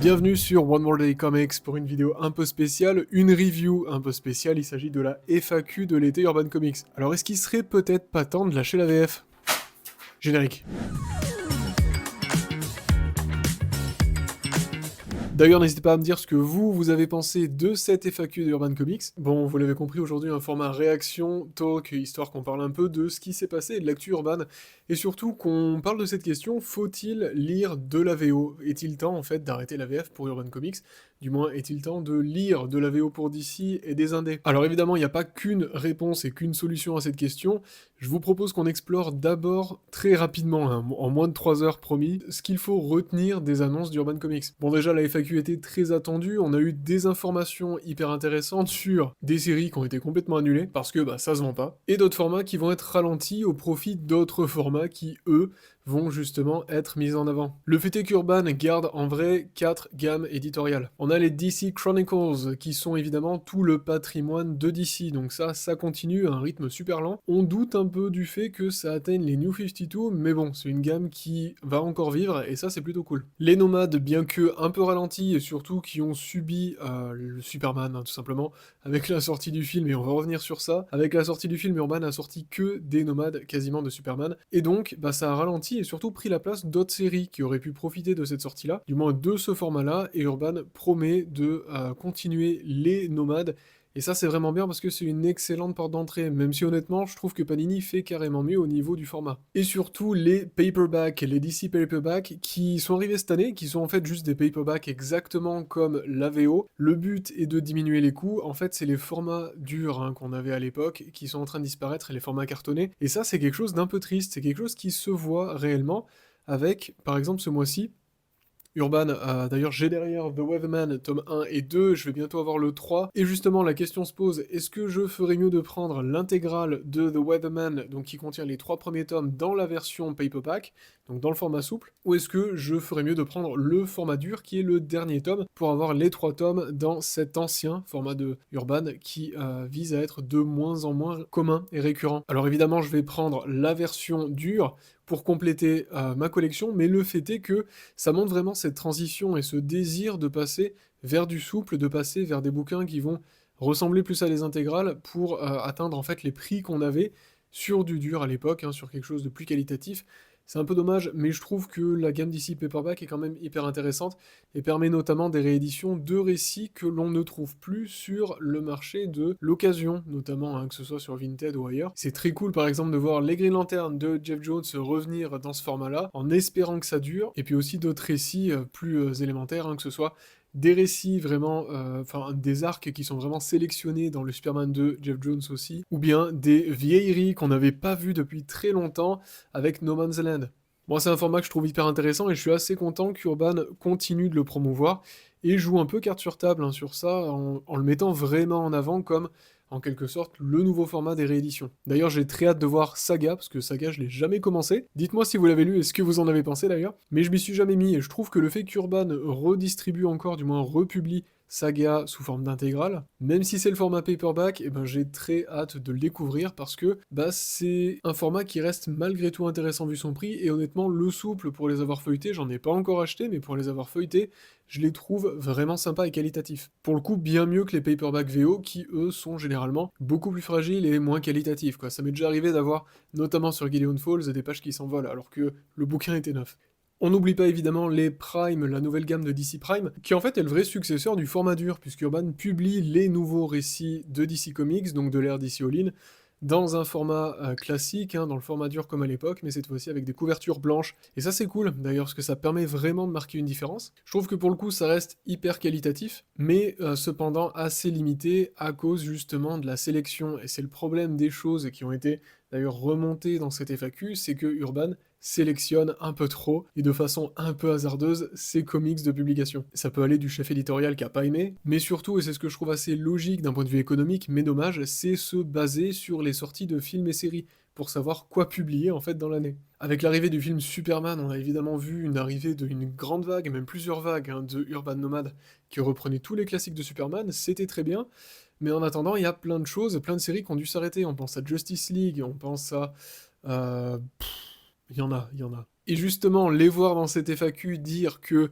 Bienvenue sur One More Day Comics pour une vidéo un peu spéciale, une review un peu spéciale, il s'agit de la FAQ de l'été Urban Comics. Alors est-ce qu'il serait peut-être pas temps de lâcher la VF? Générique. D'ailleurs, n'hésitez pas à me dire ce que vous avez pensé de cette FAQ d'Urban Comics. Bon, vous l'avez compris, aujourd'hui un format réaction, talk, histoire qu'on parle un peu de ce qui s'est passé, de l'actu urbaine, et surtout qu'on parle de cette question, faut-il lire de la VO? Est-il temps en fait d'arrêter la VF pour Urban Comics? Du moins, est-il temps de lire de la VO pour DC et des indés? Alors évidemment, il n'y a pas qu'une réponse et qu'une solution à cette question. Je vous propose qu'on explore d'abord, très rapidement, hein, en moins de 3 heures promis, ce qu'il faut retenir des annonces d'Urban Comics. Bon déjà, la FAQ était très attendue, on a eu des informations hyper intéressantes sur des séries qui ont été complètement annulées, parce que ça se vend pas, et d'autres formats qui vont être ralentis au profit d'autres formats qui, eux, vont justement être mis en avant. Le fait est qu'Urban garde en vrai 4 gammes éditoriales. On a les DC Chronicles, qui sont évidemment tout le patrimoine de DC, donc ça continue à un rythme super lent. On doute un peu du fait que ça atteigne les New 52, mais bon, c'est une gamme qui va encore vivre, et ça c'est plutôt cool. Les Nomades, bien que un peu ralentis, et surtout qui ont subi le Superman, hein, tout simplement, avec la sortie du film, et on va revenir sur ça, avec la sortie du film, Urban a sorti que des Nomades quasiment de Superman, et donc ça a ralenti et surtout pris la place d'autres séries qui auraient pu profiter de cette sortie-là, du moins de ce format-là, et Urban promet de continuer les Nomades, et ça c'est vraiment bien parce que c'est une excellente porte d'entrée, même si honnêtement je trouve que Panini fait carrément mieux au niveau du format. Et surtout les paperbacks, les DC paperbacks qui sont arrivés cette année, qui sont en fait juste des paperbacks exactement comme la VO. Le but est de diminuer les coûts, en fait c'est les formats durs hein, qu'on avait à l'époque qui sont en train de disparaître, les formats cartonnés, et ça c'est quelque chose d'un peu triste, c'est quelque chose qui se voit réellement avec par exemple ce mois-ci, Urban, d'ailleurs j'ai derrière The Weatherman, tome 1 et 2, je vais bientôt avoir le 3, et justement la question se pose, est-ce que je ferais mieux de prendre l'intégrale de The Weatherman, donc qui contient les 3 premiers tomes dans la version paperback, donc dans le format souple, ou est-ce que je ferais mieux de prendre le format dur qui est le dernier tome, pour avoir les 3 tomes dans cet ancien format de Urban qui vise à être de moins en moins commun et récurrent. Alors évidemment je vais prendre la version dure, pour compléter ma collection, mais le fait est que ça montre vraiment cette transition et ce désir de passer vers du souple, de passer vers des bouquins qui vont ressembler plus à des intégrales pour atteindre en fait les prix qu'on avait sur du dur à l'époque, hein, sur quelque chose de plus qualitatif. C'est un peu dommage, mais je trouve que la gamme d'ici Paperback est quand même hyper intéressante et permet notamment des rééditions de récits que l'on ne trouve plus sur le marché de l'occasion, notamment hein, que ce soit sur Vinted ou ailleurs. C'est très cool par exemple de voir les Green Lantern de Jeff Jones revenir dans ce format-là, en espérant que ça dure, et puis aussi d'autres récits plus élémentaires, hein, que ce soit des récits vraiment, enfin des arcs qui sont vraiment sélectionnés dans le Superman de Jeff Jones aussi, ou bien des vieilleries qu'on n'avait pas vues depuis très longtemps avec No Man's Land. Moi, c'est un format que je trouve hyper intéressant et je suis assez content qu'Urban continue de le promouvoir et joue un peu carte sur table hein, sur ça en le mettant vraiment en avant comme en quelque sorte le nouveau format des rééditions. D'ailleurs, j'ai très hâte de voir Saga, parce que Saga, je l'ai jamais commencé. Dites-moi si vous l'avez lu et ce que vous en avez pensé d'ailleurs. Mais je m'y suis jamais mis et je trouve que le fait qu'Urban redistribue encore, du moins republie Saga sous forme d'intégrale, même si c'est le format paperback, et ben j'ai très hâte de le découvrir parce que c'est un format qui reste malgré tout intéressant vu son prix, et honnêtement le souple pour les avoir feuilletés, j'en ai pas encore acheté, mais pour les avoir feuilletés, je les trouve vraiment sympas et qualitatifs. Pour le coup, bien mieux que les paperback VO qui eux sont généralement beaucoup plus fragiles et moins qualitatifs quoi. Ça m'est déjà arrivé d'avoir, notamment sur Gideon Falls, des pages qui s'envolent alors que le bouquin était neuf. On n'oublie pas évidemment les Prime, la nouvelle gamme de DC Prime, qui en fait est le vrai successeur du format dur, puisqu'Urban publie les nouveaux récits de DC Comics, donc de l'ère DC All-In, dans un format classique, hein, dans le format dur comme à l'époque, mais cette fois-ci avec des couvertures blanches. Et ça c'est cool, d'ailleurs, parce que ça permet vraiment de marquer une différence. Je trouve que pour le coup ça reste hyper qualitatif, mais cependant assez limité à cause justement de la sélection. Et c'est le problème des choses qui ont été d'ailleurs remontées dans cette FAQ, c'est que Urban sélectionne un peu trop, et de façon un peu hasardeuse, ses comics de publication. Ça peut aller du chef éditorial qui a pas aimé, mais surtout, et c'est ce que je trouve assez logique d'un point de vue économique, mais dommage, c'est se baser sur les sorties de films et séries, pour savoir quoi publier en fait dans l'année. Avec l'arrivée du film Superman, on a évidemment vu une arrivée d'une grande vague, même plusieurs vagues, hein, de Urban Nomad, qui reprenaient tous les classiques de Superman, c'était très bien, mais en attendant, il y a plein de choses, plein de séries qui ont dû s'arrêter. On pense à Justice League, on pense à... il y en a. Et justement, les voir dans cette FAQ dire que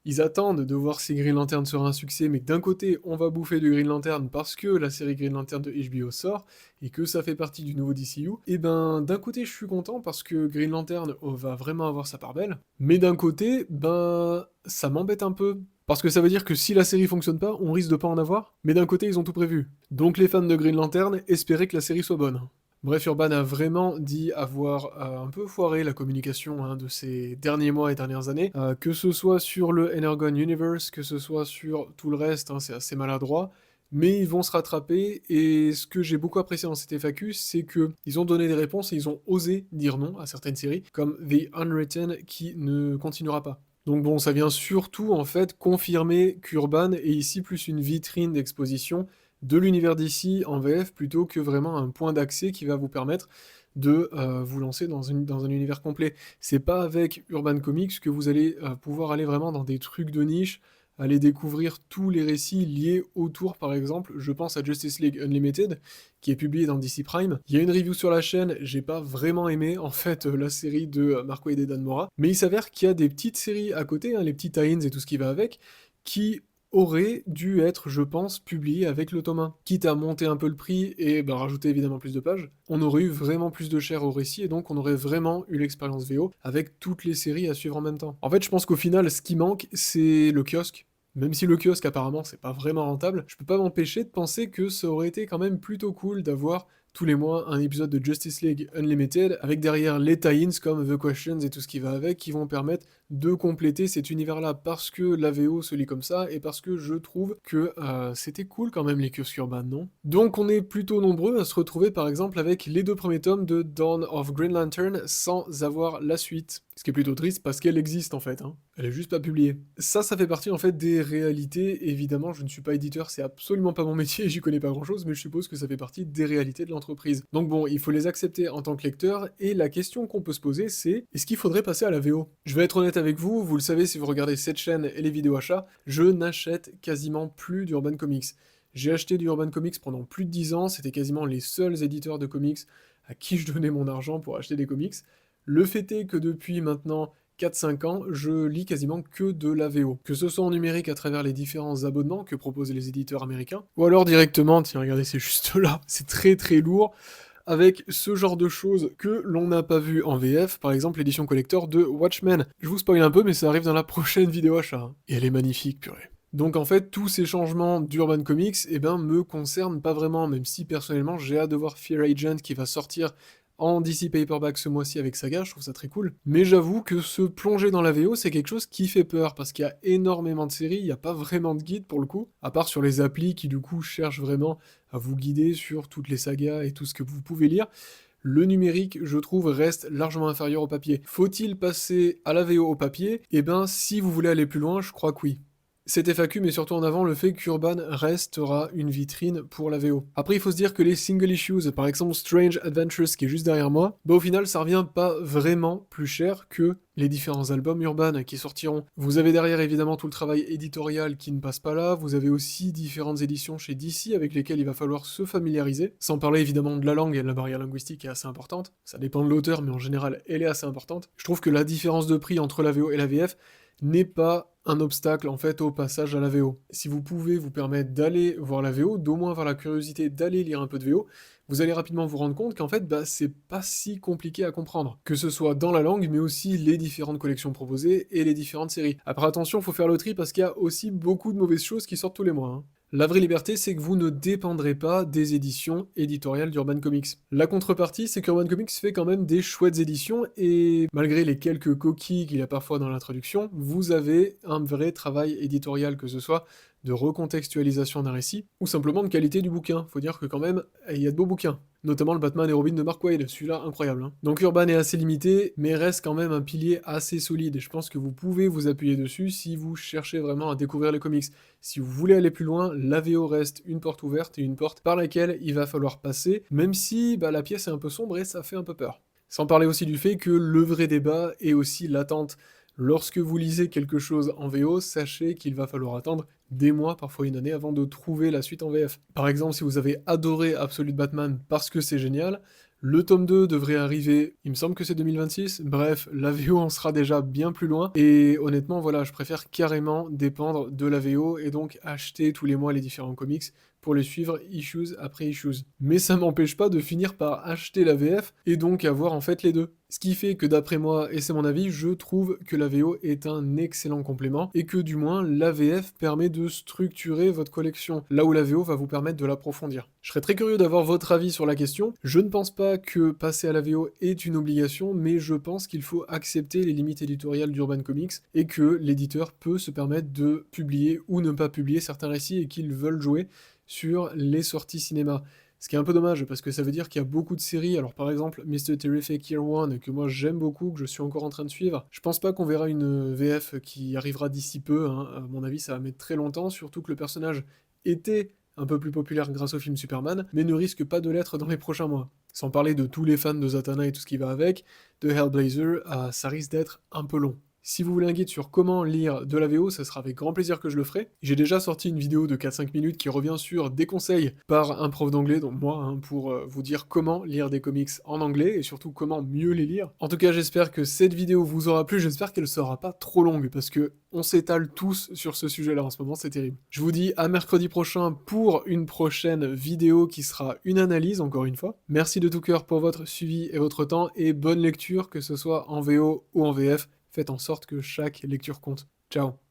ils attendent de voir si Green Lantern sera un succès, mais que d'un côté, on va bouffer du Green Lantern parce que la série Green Lantern de HBO sort, et que ça fait partie du nouveau DCU, et ben d'un côté je suis content parce que Green Lantern va vraiment avoir sa part belle, mais d'un côté, ben ça m'embête un peu. Parce que ça veut dire que si la série fonctionne pas, on risque de pas en avoir, mais d'un côté ils ont tout prévu. Donc les fans de Green Lantern espéraient que la série soit bonne. Bref, Urban a vraiment dit avoir un peu foiré la communication de ces derniers mois et dernières années, que ce soit sur le Energon Universe, que ce soit sur tout le reste, c'est assez maladroit, mais ils vont se rattraper, et ce que j'ai beaucoup apprécié dans cette FAQ, c'est que ils ont donné des réponses et ils ont osé dire non à certaines séries, comme The Unwritten qui ne continuera pas. Donc bon, ça vient surtout en fait confirmer qu'Urban est ici plus une vitrine d'exposition de l'univers d'ici en VF plutôt que vraiment un point d'accès qui va vous permettre de vous lancer dans un univers complet. C'est pas avec Urban Comics que vous allez pouvoir aller vraiment dans des trucs de niche, aller découvrir tous les récits liés autour, par exemple, je pense à Justice League Unlimited, qui est publié dans DC Prime. Il y a une review sur la chaîne, j'ai pas vraiment aimé, en fait, la série de Mark Waid et Dan Mora, mais il s'avère qu'il y a des petites séries à côté, les petits tie-ins et tout ce qui va avec, qui aurait dû être, je pense, publié avec le tome 1. Quitte à monter un peu le prix et rajouter évidemment plus de pages, on aurait eu vraiment plus de chair au récit et donc on aurait vraiment eu l'expérience VO avec toutes les séries à suivre en même temps. En fait, je pense qu'au final, ce qui manque, c'est le kiosque. Même si le kiosque apparemment c'est pas vraiment rentable, je peux pas m'empêcher de penser que ça aurait été quand même plutôt cool d'avoir tous les mois un épisode de Justice League Unlimited, avec derrière les tie-ins comme The Questions et tout ce qui va avec, qui vont permettre de compléter cet univers-là, parce que la VO se lit comme ça, et parce que je trouve que c'était cool quand même les kiosques urbains, non? Donc on est plutôt nombreux à se retrouver par exemple avec les 2 premiers tomes de Dawn of Green Lantern sans avoir la suite. Ce qui est plutôt triste parce qu'elle existe en fait, elle est juste pas publiée. Ça fait partie en fait des réalités, évidemment je ne suis pas éditeur, c'est absolument pas mon métier, j'y connais pas grand chose, mais je suppose que ça fait partie des réalités de l'entreprise. Donc bon, il faut les accepter en tant que lecteur, et la question qu'on peut se poser c'est, est-ce qu'il faudrait passer à la VO? Je vais être honnête avec vous, vous le savez si vous regardez cette chaîne et les vidéos achats, je n'achète quasiment plus d'Urban Comics. J'ai acheté du Urban Comics pendant plus de 10 ans, c'était quasiment les seuls éditeurs de comics à qui je donnais mon argent pour acheter des comics. Le fait est que depuis maintenant 4-5 ans, je lis quasiment que de la VO. Que ce soit en numérique à travers les différents abonnements que proposent les éditeurs américains, ou alors directement, tiens regardez c'est juste là, c'est très très lourd, avec ce genre de choses que l'on n'a pas vu en VF, par exemple l'édition collector de Watchmen. Je vous spoil un peu, mais ça arrive dans la prochaine vidéo achat. Et elle est magnifique, purée. Donc en fait, tous ces changements d'Urban Comics, me concernent pas vraiment, même si personnellement j'ai hâte de voir Fear Agent qui va sortir en DC Paperback ce mois-ci avec Saga, je trouve ça très cool. Mais j'avoue que se plonger dans la VO, c'est quelque chose qui fait peur, parce qu'il y a énormément de séries, il n'y a pas vraiment de guide pour le coup, à part sur les applis qui du coup cherchent vraiment à vous guider sur toutes les sagas et tout ce que vous pouvez lire. Le numérique, je trouve, reste largement inférieur au papier. Faut-il passer à la VO au papier? Si vous voulez aller plus loin, je crois que oui. Cette FAQ met surtout en avant le fait qu'Urban restera une vitrine pour la VO. Après, il faut se dire que les single issues, par exemple Strange Adventures qui est juste derrière moi, au final, ça revient pas vraiment plus cher que les différents albums Urban qui sortiront. Vous avez derrière évidemment tout le travail éditorial qui ne passe pas là, vous avez aussi différentes éditions chez DC avec lesquelles il va falloir se familiariser, sans parler évidemment de la langue, et la barrière linguistique est assez importante, ça dépend de l'auteur, mais en général, elle est assez importante. Je trouve que la différence de prix entre la VO et la VF n'est pas un obstacle en fait au passage à la VO. Si vous pouvez vous permettre d'aller voir la VO, d'au moins avoir la curiosité d'aller lire un peu de VO, vous allez rapidement vous rendre compte qu'en fait, c'est pas si compliqué à comprendre. Que ce soit dans la langue, mais aussi les différentes collections proposées et les différentes séries. Après attention, faut faire le tri parce qu'il y a aussi beaucoup de mauvaises choses qui sortent tous les mois. La vraie liberté, c'est que vous ne dépendrez pas des éditions éditoriales d'Urban Comics. La contrepartie, c'est qu'Urban Comics fait quand même des chouettes éditions, et malgré les quelques coquilles qu'il y a parfois dans l'introduction, vous avez un vrai travail éditorial, que ce soit de recontextualisation d'un récit, ou simplement de qualité du bouquin. Faut dire que quand même, il y a de beaux bouquins. Notamment le Batman et Robin de Mark Waid, celui-là incroyable. Donc Urban est assez limité, mais reste quand même un pilier assez solide, et je pense que vous pouvez vous appuyer dessus si vous cherchez vraiment à découvrir les comics. Si vous voulez aller plus loin, la VO reste une porte ouverte et une porte par laquelle il va falloir passer, même si la pièce est un peu sombre et ça fait un peu peur. Sans parler aussi du fait que le vrai débat est aussi l'attente. Lorsque vous lisez quelque chose en VO, sachez qu'il va falloir attendre des mois, parfois une année, avant de trouver la suite en VF. Par exemple, si vous avez adoré Absolute Batman parce que c'est génial, Le tome 2 devrait arriver, il me semble que c'est 2026, bref, la VO en sera déjà bien plus loin, et honnêtement, voilà, je préfère carrément dépendre de la VO, et donc acheter tous les mois les différents comics, pour les suivre issues après issues. Mais ça m'empêche pas de finir par acheter la VF et donc avoir en fait les deux. Ce qui fait que d'après moi, et c'est mon avis, je trouve que la VO est un excellent complément et que du moins la VF permet de structurer votre collection, là où la VO va vous permettre de l'approfondir. Je serais très curieux d'avoir votre avis sur la question. Je ne pense pas que passer à la VO est une obligation, mais je pense qu'il faut accepter les limites éditoriales d'Urban Comics et que l'éditeur peut se permettre de publier ou ne pas publier certains récits et qu'ils veulent jouer sur les sorties cinéma. Ce qui est un peu dommage, parce que ça veut dire qu'il y a beaucoup de séries, alors par exemple Mr. Terrific Year One, que moi j'aime beaucoup, que je suis encore en train de suivre, je pense pas qu'on verra une VF qui arrivera d'ici peu, hein. À mon avis ça va mettre très longtemps, surtout que le personnage était un peu plus populaire grâce au film Superman, mais ne risque pas de l'être dans les prochains mois. Sans parler de tous les fans de Zatanna et tout ce qui va avec, de Hellblazer, ça risque d'être un peu long. Si vous voulez un guide sur comment lire de la VO, ça sera avec grand plaisir que je le ferai. J'ai déjà sorti une vidéo de 4-5 minutes qui revient sur des conseils par un prof d'anglais, donc moi, hein, pour vous dire comment lire des comics en anglais et surtout comment mieux les lire. En tout cas, j'espère que cette vidéo vous aura plu, j'espère qu'elle sera pas trop longue parce que on s'étale tous sur ce sujet-là en ce moment, c'est terrible. Je vous dis à mercredi prochain pour une prochaine vidéo qui sera une analyse, encore une fois. Merci de tout cœur pour votre suivi et votre temps et bonne lecture, que ce soit en VO ou en VF. Faites en sorte que chaque lecture compte. Ciao.